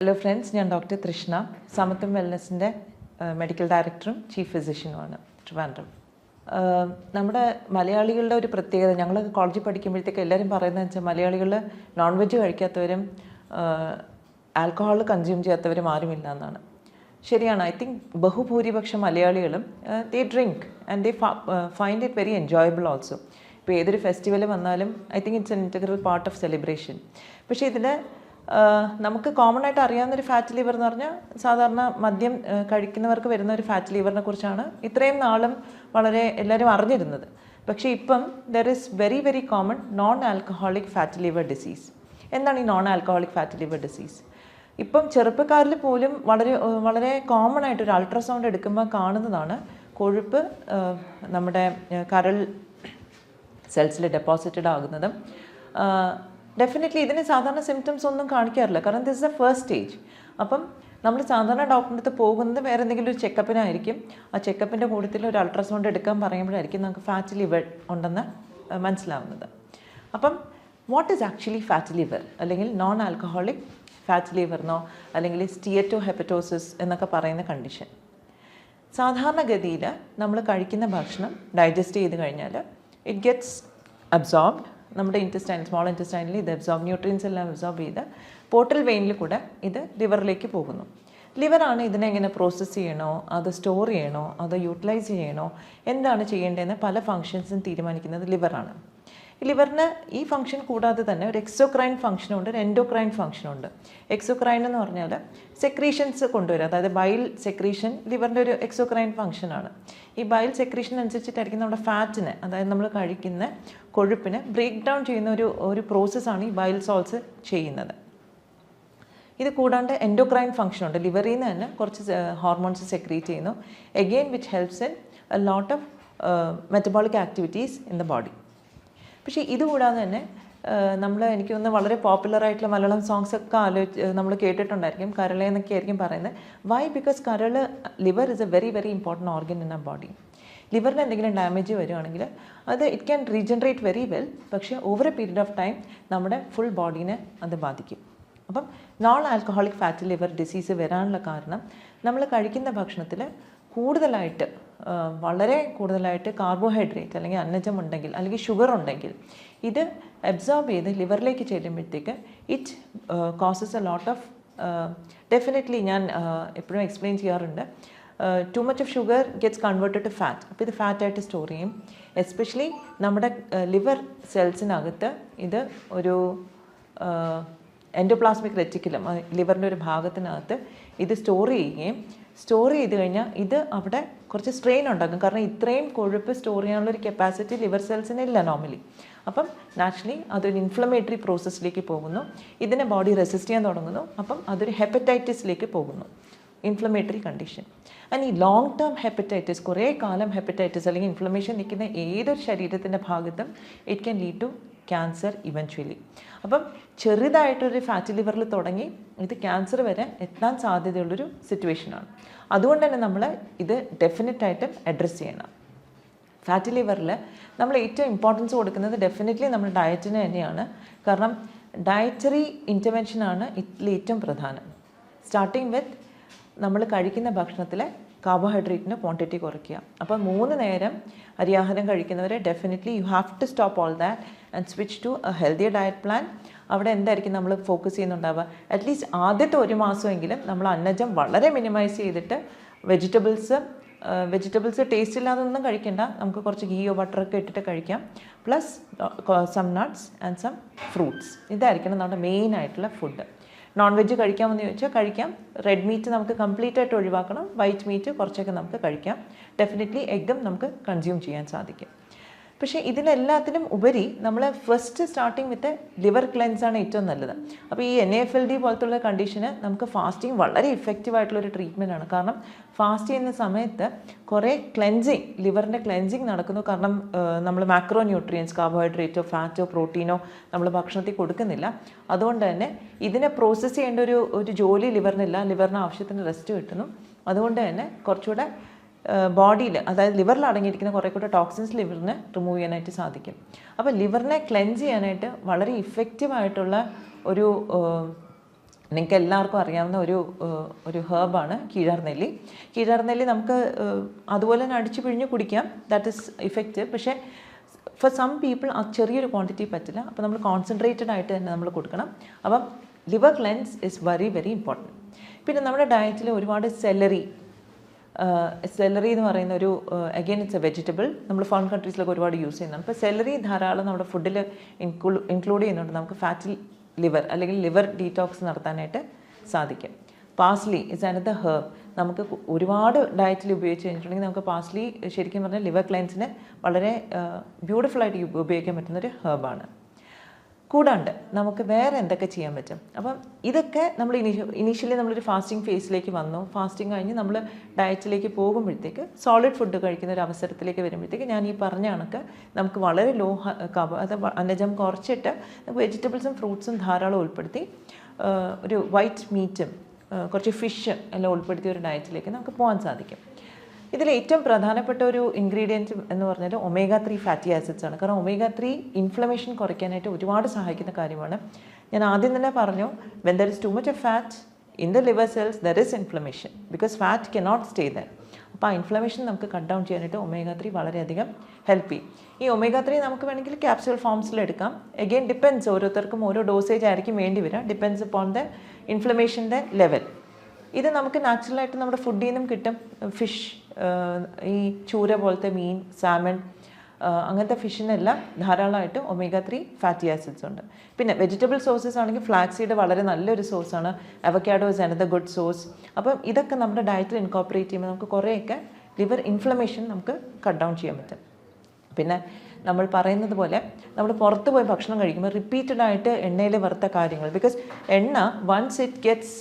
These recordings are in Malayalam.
ഹലോ ഫ്രണ്ട്സ്, ഞാൻ ഡോക്ടർ തൃഷ്ണ, സമത്വം വെൽനസിൻ്റെ മെഡിക്കൽ ഡയറക്ടറും ചീഫ് ഫിസിഷ്യനുമാണ് ട്രിവാൻഡ്രം. നമ്മുടെ മലയാളികളുടെ ഒരു പ്രത്യേകത, ഞങ്ങൾ കോളേജിൽ പഠിക്കുമ്പോഴത്തേക്ക് എല്ലാവരും പറയുന്നത് വെച്ചാൽ മലയാളികൾ നോൺ വെജ് കഴിക്കാത്തവരും ആൽക്കഹോൾ കൺസ്യൂം ചെയ്യാത്തവരും ആരുമില്ല എന്നാണ്. ശരിയാണ്. ഐ തിങ്ക് ബഹുഭൂരിപക്ഷം മലയാളികളും they drink and they find it very enjoyable also. ഇപ്പോൾ ഏതൊരു ഫെസ്റ്റിവൽ വന്നാലും I think it's an integral part of celebration. പക്ഷേ ഇതിൽ നമുക്ക് കോമൺ ആയിട്ട് അറിയാവുന്നൊരു ഫാറ്റ് ലിവർ എന്ന് പറഞ്ഞാൽ സാധാരണ മദ്യം കഴിക്കുന്നവർക്ക് വരുന്ന ഒരു ഫാറ്റ് ലിവറിനെ കുറിച്ചാണ് ഇത്രയും നാളും വളരെ എല്ലാവരും അറിഞ്ഞിരുന്നത്. പക്ഷേ ഇപ്പം there is very very common non alcoholic fat liver disease. എന്താണ് ഈ non alcoholic fat liver disease? ഇപ്പം ചെറുപ്പക്കാരിൽ പോലും വളരെ വളരെ കോമൺ ആയിട്ടൊരു അൾട്രാസൗണ്ട് എടുക്കുമ്പോൾ കാണുന്നതാണ് കൊഴുപ്പ് നമ്മുടെ കരൾ സെൽസിൽ ഡെപ്പോസിറ്റഡ് ആകുന്നതും. ഡെഫിനറ്റ്ലി ഇതിന് സാധാരണ സിംറ്റംസ് ഒന്നും കാണിക്കാറില്ല, കാരണം this is the first stage. അപ്പം നമ്മൾ സാധാരണ ഡോക്ടറിൻ്റെ അടുത്ത് പോകുന്നത് വേറെ എന്തെങ്കിലും ഒരു ചെക്കപ്പിനായിരിക്കും. ആ ചെക്കപ്പിൻ്റെ കൂട്ടത്തിൽ ഒരു അൾട്രാസൗണ്ട് എടുക്കാൻ പറയുമ്പോഴായിരിക്കും നമുക്ക് ഫാറ്റ് ലിവർ ഉണ്ടെന്ന് മനസ്സിലാവുന്നത്. അപ്പം what is actually fat liver, അല്ലെങ്കിൽ നോൺ ആൽക്കഹോളിക് ഫാറ്റ് ലിവറിനോ അല്ലെങ്കിൽ സ്റ്റിയറ്റോ ഹെപ്പറ്റോസിസ് എന്നൊക്കെ പറയുന്ന കണ്ടീഷൻ. സാധാരണഗതിയിൽ നമ്മൾ കഴിക്കുന്ന ഭക്ഷണം ഡൈജസ്റ്റ് ചെയ്ത് കഴിഞ്ഞാൽ ഇറ്റ് ഗെറ്റ്സ് അബ്സോർബ്ഡ്. നമ്മുടെ സ്മോൾ ഇൻറ്റസ്റ്റൈനിൽ ഇത് ന്യൂട്രിയൻസ് എല്ലാം അബ്സോർബ് ചെയ്ത് പോർട്ടൽ വെയിനിൽ കൂടെ ഇത് ലിവറിലേക്ക് പോകുന്നു. ലിവറാണ് ഇതിനെ എങ്ങനെ പ്രോസസ്സ് ചെയ്യണോ, അത് സ്റ്റോർ ചെയ്യണോ, അത് യൂട്ടിലൈസ് ചെയ്യണോ, എന്താണ് ചെയ്യേണ്ടതെന്ന് പല ഫങ്ഷൻസും തീരുമാനിക്കുന്നത് ലിവറാണ്. ലിവറിന് ഈ ഫംഗ്ഷൻ കൂടാതെ തന്നെ ഒരു എക്സോക്രൈൻ ഫംഗ്ഷനുണ്ട്, ഒരു എൻഡോക്രൈൻ ഫംഗ്ഷനുണ്ട്. എക്സോക്രൈൻ എന്ന് പറഞ്ഞാൽ സെക്രീഷൻസ് കൊണ്ടുവരും, അതായത് ബൈൽ സെക്രീഷൻ ലിവറിൻ്റെ ഒരു എക്സോക്രൈൻ ഫംഗ്ഷനാണ്. ഈ ബൈൽ സെക്രീഷൻ അനുസരിച്ചിട്ടായിരിക്കും നമ്മുടെ ഫാറ്റിന്, അതായത് നമ്മൾ കഴിക്കുന്ന കൊഴുപ്പിന് ബ്രേക്ക് ഡൗൺ ചെയ്യുന്ന ഒരു പ്രോസസ്സാണ് ഈ ബൈൽ സോൾസ് ചെയ്യുന്നത്. ഇത് കൂടാണ്ട് എൻഡോക്രൈൻ ഫംഗ്ഷനുണ്ട്. ലിവറിൽ നിന്ന് തന്നെ കുറച്ച് ഹോർമോൺസ് സെക്രീറ്റ് ചെയ്യുന്നു, again which helps in A lot of metabolic activities in the body. പക്ഷേ ഇതുകൂടാതെ തന്നെ എനിക്ക് തോന്നുന്നു വളരെ പോപ്പുലറായിട്ടുള്ള മലയാളം സോങ്സ് ഒക്കെ നമ്മൾ കേട്ടിട്ടുണ്ടായിരിക്കും. കരള എന്നൊക്കെ ആയിരിക്കും പറയുന്നത്. Why? Because liver is a very very important organ in a body. ലിവറിന് എന്തെങ്കിലും ഡാമേജ് വരുവാണെങ്കിൽ അത് it can regenerate very well, പക്ഷേ over a period of time നമ്മുടെ ഫുൾ ബോഡീനെ അത് ബാധിക്കും. അപ്പം non alcoholic fat liver disease വരാനുള്ള കാരണം നമ്മൾ കഴിക്കുന്ന ഭക്ഷണത്തിൽ വളരെ കൂടുതലായിട്ട് കാർബോഹൈഡ്രേറ്റ് അല്ലെങ്കിൽ അന്നജം ഉണ്ടെങ്കിൽ, അല്ലെങ്കിൽ ഷുഗർ ഉണ്ടെങ്കിൽ, ഇത് അബ്സോർബ് ചെയ്ത് ലിവറിലേക്ക് ചെല്ലുമ്പോഴത്തേക്ക് it causes a lot of definitely ഞാൻ എപ്പോഴും എക്സ്പ്ലെയിൻ ചെയ്യാറുണ്ട്, too much of sugar gets converted to fat. അപ്പോൾ ഇത് ഫാറ്റായിട്ട് സ്റ്റോർ ചെയ്യും. എസ്പെഷ്യലി നമ്മുടെ ലിവർ സെൽസിനകത്ത് ഇത് ഒരു എൻഡോപ്ലാസ്മിക് റെറ്റിക്കുലം, ലിവറിൻ്റെ ഒരു ഭാഗത്തിനകത്ത് ഇത് സ്റ്റോർ ചെയ്ത് കഴിഞ്ഞാൽ ഇത് അവിടെ കുറച്ച് സ്ട്രെയിൻ ഉണ്ടാക്കും. കാരണം ഇത്രയും കൊഴുപ്പ് സ്റ്റോർ ചെയ്യാനുള്ളൊരു കപ്പാസിറ്റി ലിവർ സെൽസിനില്ല നോർമലി. അപ്പം നാച്ചുറലി അതൊരു ഇൻഫ്ലമേറ്ററി പ്രോസസ്സിലേക്ക് പോകുന്നു, ഇതിനെ ബോഡി റെസിസ്റ്റ് ചെയ്യാൻ തുടങ്ങുന്നു. അപ്പം അതൊരു ഹെപ്പറ്റൈറ്റിസിലേക്ക് പോകുന്നു, ഇൻഫ്ലമേറ്ററി കണ്ടീഷൻ. ആൻഡ് ഈ ലോങ് ടേം ഹെപ്പറ്റൈറ്റിസ്, കുറേ കാലം ഹെപ്പറ്റൈറ്റിസ് അല്ലെങ്കിൽ ഇൻഫ്ലമേഷൻ നിൽക്കുന്ന ഏതൊരു ശരീരത്തിൻ്റെ ഭാഗത്തും it can lead to cancer eventually. അപ്പം ചെറുതായിട്ടൊരു ഫാറ്റ് ലിവറിൽ തുടങ്ങി ഇത് ക്യാൻസർ വരെ എത്താൻ സാധ്യതയുള്ളൊരു സിറ്റുവേഷനാണ്. അതുകൊണ്ട് തന്നെ നമ്മൾ ഇത് ഡെഫിനറ്റായിട്ടും അഡ്രസ്സ് ചെയ്യണം. ഫാറ്റ് ലിവറിൽ നമ്മൾ ഏറ്റവും ഇമ്പോർട്ടൻസ് കൊടുക്കുന്നത് ഡെഫിനറ്റ്ലി നമ്മുടെ ഡയറ്റിന് തന്നെയാണ്. കാരണം ഡയറ്ററി ഇൻ്റർവെൻഷനാണ് ഇതിൽ ഏറ്റവും പ്രധാനം. സ്റ്റാർട്ടിങ് വിത്ത് നമ്മൾ കഴിക്കുന്ന ഭക്ഷണത്തിലെ കാർബോഹൈഡ്രേറ്റിൻ്റെ ക്വാണ്ടിറ്റി കുറയ്ക്കുക. അപ്പോൾ 3 നേരം അരിയാഹാരം കഴിക്കുന്നവരെ definitely you have to stop all that and switch to a healthy diet plan. അവിടെ എന്തായിരിക്കും നമ്മൾ ഫോക്കസ് ചെയ്യുന്നുണ്ടാവുക? അറ്റ്ലീസ്റ്റ് ആദ്യത്തെ 1 മാസമെങ്കിലും നമ്മൾ അന്നജം വളരെ മിനിമൈസ് ചെയ്തിട്ട് വെജിറ്റബിൾസ് ടേസ്റ്റ് ഇല്ലാതൊന്നും കഴിക്കേണ്ട, നമുക്ക് കുറച്ച് ഗീയോ ബട്ടറൊക്കെ ഇട്ടിട്ട് കഴിക്കാം. Plus some nuts and some fruits. ഇതായിരിക്കണം നമ്മുടെ മെയിൻ ആയിട്ടുള്ള ഫുഡ്. നോൺ വെജ് കഴിക്കാമെന്ന് ചോദിച്ചാൽ കഴിക്കാം. റെഡ് മീറ്റ് നമുക്ക് കംപ്ലീറ്റ് ആയിട്ട് ഒഴിവാക്കണം. വൈറ്റ് മീറ്റ് കുറച്ചൊക്കെ നമുക്ക് കഴിക്കാം. ഡെഫിനറ്റ്ലി എഗ്ഗും നമുക്ക് കൺസ്യൂം ചെയ്യാൻ സാധിക്കും. പക്ഷേ ഇതിലെല്ലാത്തിനും ഉപരി നമ്മൾ ഫസ്റ്റ് സ്റ്റാർട്ടിങ് വിത്ത് ലിവർ ക്ലെൻസാണ് ഏറ്റവും നല്ലത്. അപ്പോൾ ഈ NAFLD പോലത്തുള്ള കണ്ടീഷന് നമുക്ക് ഫാസ്റ്റിംഗ് വളരെ ഇഫക്റ്റീവായിട്ടുള്ളൊരു ട്രീറ്റ്മെൻറ്റാണ്. കാരണം ഫാസ്റ്റ് ചെയ്യുന്ന സമയത്ത് കുറേ ലിവറിൻ്റെ ക്ലെൻസിങ് നടക്കുന്നു. കാരണം നമ്മൾ മാക്രോ ന്യൂട്രിയൻസ്, കാർബോഹൈഡ്രേറ്റോ ഫാറ്റോ പ്രോട്ടീനോ നമ്മൾ ഭക്ഷണത്തിൽ കൊടുക്കുന്നില്ല. അതുകൊണ്ട് തന്നെ ഇതിനെ പ്രോസസ്സ് ചെയ്യേണ്ട ഒരു ജോലി ലിവറിനില്ല. ലിവറിന് ആവശ്യത്തിന് റെസ്റ്റ് കിട്ടുന്നു. അതുകൊണ്ട് തന്നെ കുറച്ചുകൂടെ ബോഡിയിൽ, അതായത് ലിവറിൽ അടങ്ങിയിരിക്കുന്ന കുറേ കൂടെ ടോക്സിൻസ് ലിവറിനെ റിമൂവ് ചെയ്യാനായിട്ട് സാധിക്കും. അപ്പോൾ ലിവറിനെ ക്ലെൻസ് ചെയ്യാനായിട്ട് വളരെ ഇഫക്റ്റീവായിട്ടുള്ള ഒരു നിങ്ങൾക്ക് എല്ലാവർക്കും അറിയാവുന്ന ഒരു ഹേർബാണ് കീഴാർനെല്ലി. കീഴാർനെല്ലി നമുക്ക് അതുപോലെ തന്നെ അടിച്ചു പിഴിഞ്ഞ് കുടിക്കാം, ദാറ്റ് ഈസ് ഇഫക്റ്റീവ്. പക്ഷേ ഫോർ സം പീപ്പിൾ ആ ചെറിയൊരു ക്വാണ്ടിറ്റി പറ്റില്ല. അപ്പോൾ നമ്മൾ കോൺസെൻട്രേറ്റഡ് ആയിട്ട് തന്നെ നമ്മൾ കൊടുക്കണം. അപ്പം liver cleanse is very very important. പിന്നെ നമ്മുടെ ഡയറ്റിൽ ഒരുപാട് സെലറി എന്ന് പറയുന്ന ഒരു അഗെയിൻ ഇറ്റ്സ് എ വെജിറ്റബിൾ. നമ്മൾ ഫോറിൻ കൺട്രീസിലൊക്കെ ഒരുപാട് യൂസ് ചെയ്യുന്നതാണ്. അപ്പോൾ സെലറി ധാരാളം നമ്മുടെ ഫുഡിൽ ഇൻക്ലൂഡ് ചെയ്യുന്നുണ്ട്. നമുക്ക് ഫാറ്റി ലിവർ അല്ലെങ്കിൽ ലിവർ ഡീറ്റോക്സ് നടത്താനായിട്ട് സാധിക്കും. Parsley is another herb. നമുക്ക് ഒരുപാട് ഡയറ്റിൽ ഉപയോഗിച്ച് കഴിഞ്ഞിട്ടുണ്ടെങ്കിൽ നമുക്ക് പാസ്ലി ശരിക്കും പറഞ്ഞാൽ ലിവർ ക്ലൈൻസിന് വളരെ ബ്യൂട്ടിഫുള്ളായിട്ട് ഉപയോഗിക്കാൻ പറ്റുന്നൊരു ഹേർബാണ്. കൂടാണ്ട് നമുക്ക് വേറെ എന്തൊക്കെ ചെയ്യാൻ പറ്റും? അപ്പം ഇതൊക്കെ നമ്മൾ ഇനീഷ്യലി നമ്മളൊരു ഫാസ്റ്റിംഗ് ഫേസിലേക്ക് വന്നു. ഫാസ്റ്റിംഗ് കഴിഞ്ഞ് നമ്മൾ ഡയറ്റിലേക്ക് പോകുമ്പോഴത്തേക്ക് സോളിഡ് ഫുഡ് കഴിക്കുന്ന ഒരു അവസരത്തിലേക്ക് വരുമ്പോഴത്തേക്ക് ഞാൻ ഈ പറഞ്ഞ കണക്ക് നമുക്ക് വളരെ ലോ അന്നജം കുറച്ചിട്ട് വെജിറ്റബിൾസും ഫ്രൂട്ട്സും ധാരാളം ഉൾപ്പെടുത്തി ഒരു വൈറ്റ് മീറ്റും കുറച്ച് ഫിഷ് എല്ലാം ഉൾപ്പെടുത്തിയ ഒരു ഡയറ്റിലേക്ക് നമുക്ക് പോകാൻ സാധിക്കും. ഇതിൽ ഏറ്റവും പ്രധാനപ്പെട്ട ഒരു ഇൻഗ്രീഡിയൻറ്റ് എന്ന് പറഞ്ഞാൽ omega-3 ഫാറ്റി ആസിഡ്സ് ആണ്. കാരണം omega-3 ഇൻഫ്ലമേഷൻ കുറയ്ക്കാനായിട്ട് ഒരുപാട് സഹായിക്കുന്ന കാര്യമാണ്. ഞാൻ ആദ്യം തന്നെ പറഞ്ഞു, when there is too much of fat in the liver cells there is inflammation because fat cannot stay there. അപ്പോൾ ആ ഇൻഫ്ലമേഷൻ നമുക്ക് കട്ട് ഡൗൺ ചെയ്യാനായിട്ട് omega-3 വളരെയധികം ഹെൽപ്പ് ചെയ്യും. ഈ omega-3 നമുക്ക് വേണമെങ്കിൽ ക്യാപ്സ്യൂൾ ഫോംസിൽ എടുക്കാം. എഗെയിൻ ഡിപ്പെൻഡ്സ്, ഓരോരുത്തർക്കും ഓരോ ഡോസേജ് ആയിരിക്കും വേണ്ടി വരിക. ഡിപ്പെൻഡ്സ് upon the ഇൻഫ്ലമേഷൻ്റെ ലെവൽ. ഇത് നമുക്ക് നാച്ചുറലായിട്ട് നമ്മുടെ ഫുഡിൽ നിന്നും കിട്ടും. ഫിഷ്, ഈ ചൂര പോലത്തെ മീൻ, സാമൺ, അങ്ങനത്തെ ഫിഷിനെല്ലാം ധാരാളമായിട്ട് omega-3 ഫാറ്റി ആസിഡ്സ് ഉണ്ട്. പിന്നെ വെജിറ്റബിൾ സോഴ്സസ് ആണെങ്കിൽ ഫ്ലാക്സീഡ് വളരെ നല്ലൊരു സോഴ്സാണ്. Avocado is another good source. അപ്പം ഇതൊക്കെ നമ്മുടെ ഡയറ്റിൽ ഇൻകോപ്പറേറ്റ് ചെയ്യുമ്പോൾ നമുക്ക് കുറേയൊക്കെ ലിവർ ഇൻഫ്ലമേഷൻ നമുക്ക് കട്ട് ഡൗൺ ചെയ്യാൻ പറ്റും. പിന്നെ നമ്മൾ പറയുന്നത് പോലെ നമ്മൾ പുറത്ത് പോയി ഭക്ഷണം കഴിക്കുമ്പോൾ റിപ്പീറ്റഡ് ആയിട്ട് എണ്ണയിൽ വറുത്ത കാര്യങ്ങൾ, ബിക്കോസ് എണ്ണ വൺസ് ഇറ്റ് ഗെറ്റ്സ്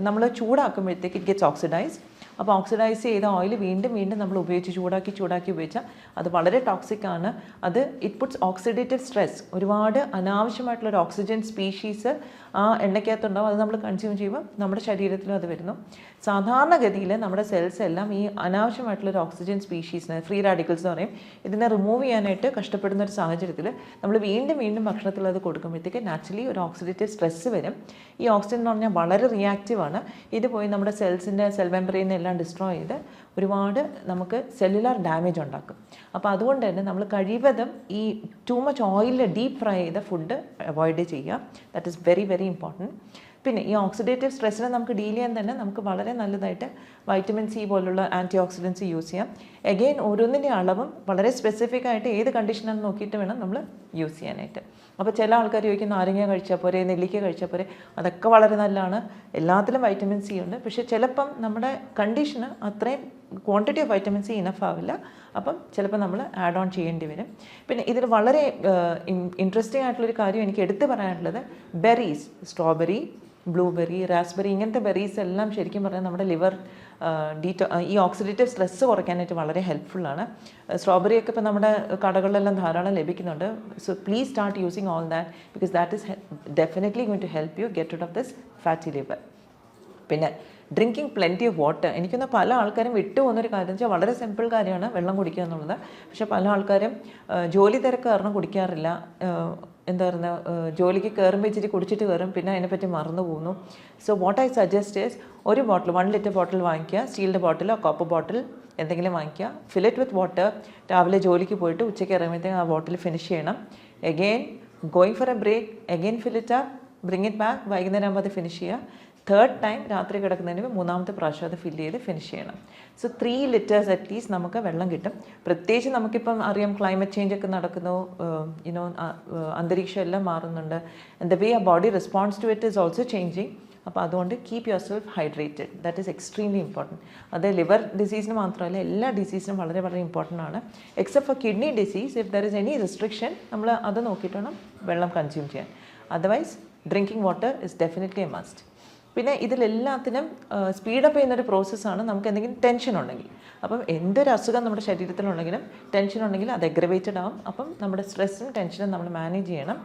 നമ്മൾ ചൂടാക്കുമ്പോഴത്തേക്ക് ഇറ്റ് ഗെറ്റ്സ് ഓക്സിഡൈസ്. അപ്പോൾ ഓക്സിഡൈസ് ചെയ്ത ഓയിൽ വീണ്ടും നമ്മൾ ഉപയോഗിച്ച് ചൂടാക്കി ഉപയോഗിച്ചാൽ അത് വളരെ ടോക്സിക് ആണ്. അത് ഇറ്റ് പുട്ട്സ് ഓക്സിഡേറ്റീവ് സ്ട്രെസ്. ഒരുപാട് അനാവശ്യമായിട്ടുള്ളൊരു ഓക്സിജൻ സ്പീഷീസ് ആ എണ്ണയ്ക്കകത്തുണ്ടാവും. അത് നമ്മൾ കൺസ്യൂം ചെയ്യുമ്പോൾ നമ്മുടെ ശരീരത്തിലും അത് വരുന്നു. സാധാരണഗതിയിൽ നമ്മുടെ സെൽസ് എല്ലാം ഈ അനാവശ്യമായിട്ടുള്ളൊരു ഓക്സിജൻ സ്പീഷീസിന്, ഫ്രീ റാഡിക്കൽസ് എന്ന് പറയും, ഇതിനെ റിമൂവ് ചെയ്യാനായിട്ട് കഷ്ടപ്പെടുന്ന ഒരു സാഹചര്യത്തിൽ നമ്മൾ വീണ്ടും ഭക്ഷണത്തിൽ അത് കൊടുക്കുമ്പോഴത്തേക്ക് നാച്ചുറലി ഒരു ഓക്സിഡേറ്റീവ് സ്ട്രെസ് വരും. ഈ ഓക്സിജൻ എന്ന് പറഞ്ഞാൽ വളരെ റിയാക്റ്റീവാണ്. ഇത് പോയി നമ്മുടെ സെൽസിൻ്റെ സെൽ മെമ്പറൈനെ എല്ലാം ഡിസ്ട്രോയ് ചെയ്ത് ഒരുപാട് നമുക്ക് സെല്ലുലാർ ഡാമേജ് ഉണ്ടാക്കും. അപ്പോൾ അതുകൊണ്ട് തന്നെ നമ്മൾ കഴിവതും ഈ ടൂ മച്ച് ഓയിലിൽ ഡീപ്പ് ഫ്രൈ ചെയ്ത ഫുഡ് അവോയ്ഡ് ചെയ്യുക. That is very very important. പിന്നെ ഈ ഓക്സിഡേറ്റീവ് സ്ട്രെസ്സിനെ നമുക്ക് ഡീൽ ചെയ്യാൻ തന്നെ നമുക്ക് വളരെ നല്ലതായിട്ട് വൈറ്റമിൻ സി പോലുള്ള ആൻറ്റി ഓക്സിഡൻസ് യൂസ് ചെയ്യാം. എഗെയിൻ ഓരോന്നിൻ്റെ അളവും വളരെ സ്പെസിഫിക് ആയിട്ട് ഏത് കണ്ടീഷനാണെന്ന് നോക്കിയിട്ട് വേണം നമ്മൾ യൂസ് ചെയ്യാനായിട്ട്. അപ്പോൾ ചില ആൾക്കാർ ചോദിക്കും നാരങ്ങ കഴിച്ചാൽ പോരെ, നെല്ലിക്ക കഴിച്ചാൽ പോരെ. അതൊക്കെ വളരെ നല്ലതാണ്, എല്ലാത്തിലും വൈറ്റമിൻ സി ഉണ്ട്. പക്ഷേ ചിലപ്പം നമ്മുടെ കണ്ടീഷന് അത്രയും quantity of vitamin C enough ആവില്ല. അപ്പം ചിലപ്പോൾ നമ്മൾ ആഡ് ഓൺ ചെയ്യേണ്ടി വരും. പിന്നെ ഇതിൽ വളരെ ഇൻട്രസ്റ്റിംഗ് ആയിട്ടുള്ളൊരു കാര്യം എനിക്ക് എടുത്തു പറയാനുള്ളത്, ബെറീസ്, സ്ട്രോബെറി, ബ്ലൂബെറി, റാസ്ബെറി, ഇങ്ങനത്തെ ബെറീസ് എല്ലാം ശരിക്കും പറഞ്ഞാൽ നമ്മുടെ ലിവർ ഈ ഓക്സിഡേറ്റീവ് സ്ട്രെസ്സ് കുറയ്ക്കാനായിട്ട് വളരെ ഹെൽപ്ഫുള്ളാണ്. സ്ട്രോബെറിയൊക്കെ ഇപ്പോൾ നമ്മുടെ കടകളിലെല്ലാം ധാരാളം ലഭിക്കുന്നുണ്ട്. So please start using all that because that is definitely going to help you get out of this fatty liver. പിന്നെ ഡ്രിങ്കിങ് പ്ലെൻറ്റി ഓഫ് വാട്ടർ. എനിക്കൊന്ന് പല ആൾക്കാരും വിട്ടുപോകുന്നൊരു കാര്യം എന്ന് വെച്ചാൽ വളരെ സിമ്പിൾ കാര്യമാണ് വെള്ളം കുടിക്കുക എന്നുള്ളത്. പക്ഷേ പല ആൾക്കാരും ജോലി തിരക്ക് കാരണം കുടിക്കാറില്ല. എന്താ പറയുക, ജോലിക്ക് കയറുമ്പോൾ ഇച്ചിരി കുടിച്ചിട്ട് കയറും, പിന്നെ അതിനെപ്പറ്റി മറന്നു പോകുന്നു. So what I suggest is ഒരു ബോട്ടിൽ 1 ലിറ്റർ ബോട്ടിൽ വാങ്ങിക്കുക, സ്റ്റീലിൻ്റെ ബോട്ടിലോ കോപ്പർ ബോട്ടിൽ എന്തെങ്കിലും വാങ്ങിക്കുക, ഫിൽ ഇറ്റ് വിത്ത് വാട്ടർ. രാവിലെ ജോലിക്ക് പോയിട്ട് ഉച്ചയ്ക്ക് ഇറങ്ങുമ്പോഴത്തേക്കും ആ ബോട്ടിൽ ഫിനിഷ് ചെയ്യണം. Again going for a break, again fill it up, bring it back, വൈകുന്നേരം ആകുമ്പോൾ അത് ഫിനിഷ് ചെയ്യുക. തേർഡ് ടൈം രാത്രി കിടക്കുന്നതിന് 3ാമത്തെ പ്രാവശ്യം അത് ഫില്ല് ചെയ്ത് ഫിനിഷ് ചെയ്യണം. സോ 3 ലിറ്റേഴ്സ് അറ്റ്ലീസ്റ്റ് നമുക്ക് വെള്ളം കിട്ടും. പ്രത്യേകിച്ച് നമുക്കിപ്പം അറിയാം ക്ലൈമറ്റ് ചേഞ്ച് ഒക്കെ നടക്കുന്നു, അന്തരീക്ഷം എല്ലാം മാറുന്നുണ്ട്. ആൻഡ് ദ വേ ആ body response to it is also changing. അപ്പോൾ അതുകൊണ്ട് keep yourself hydrated, that is extremely important. അത് ലിവർ ഡിസീസിന് മാത്രമല്ല എല്ലാ ഡിസീസിനും വളരെ വളരെ ഇമ്പോർട്ടൻ്റ് ആണ്. Except for kidney disease, if there is any restriction നമ്മൾ അത് നോക്കിയിട്ട് വേണം വെള്ളം കൺസ്യൂം ചെയ്യാൻ. Otherwise drinking water is definitely a must. പിന്നെ ഇതിലെല്ലാത്തിനും സ്പീഡപ്പ് ചെയ്യുന്നൊരു പ്രോസസ്സാണ് നമുക്ക് എന്തെങ്കിലും ടെൻഷൻ ഉണ്ടെങ്കിൽ. അപ്പം എന്തൊരു അസുഖം നമ്മുടെ ശരീരത്തിലുണ്ടെങ്കിലും ടെൻഷൻ ഉണ്ടെങ്കിൽ അത് എഗ്രവേറ്റഡ് ആവും. അപ്പം നമ്മുടെ സ്ട്രെസ്സും ടെൻഷനും നമ്മൾ മാനേജ് ചെയ്യണം.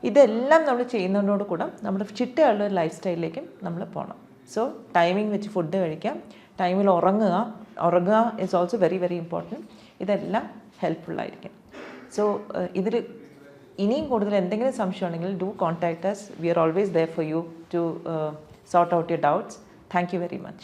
ഇതെല്ലാം നമ്മൾ ചെയ്യുന്നതിനോട് കൂടെ നമ്മുടെ ചിട്ടയുള്ള ഒരു ലൈഫ് സ്റ്റൈലിലേക്കും നമ്മൾ പോകണം. സോ ടൈമിംഗ് വെച്ച് ഫുഡ് കഴിക്കാം, ടൈമിൽ ഉറങ്ങുക is also very very important. ഇതെല്ലാം ഹെൽപ്ഫുള്ളായിരിക്കും. സോ ഇതിൽ ഇനിയും കൂടുതൽ എന്തെങ്കിലും സംശയം ഉണ്ടെങ്കിൽ do contact us. We are always there for you to sort out your doubts. Thank you very much.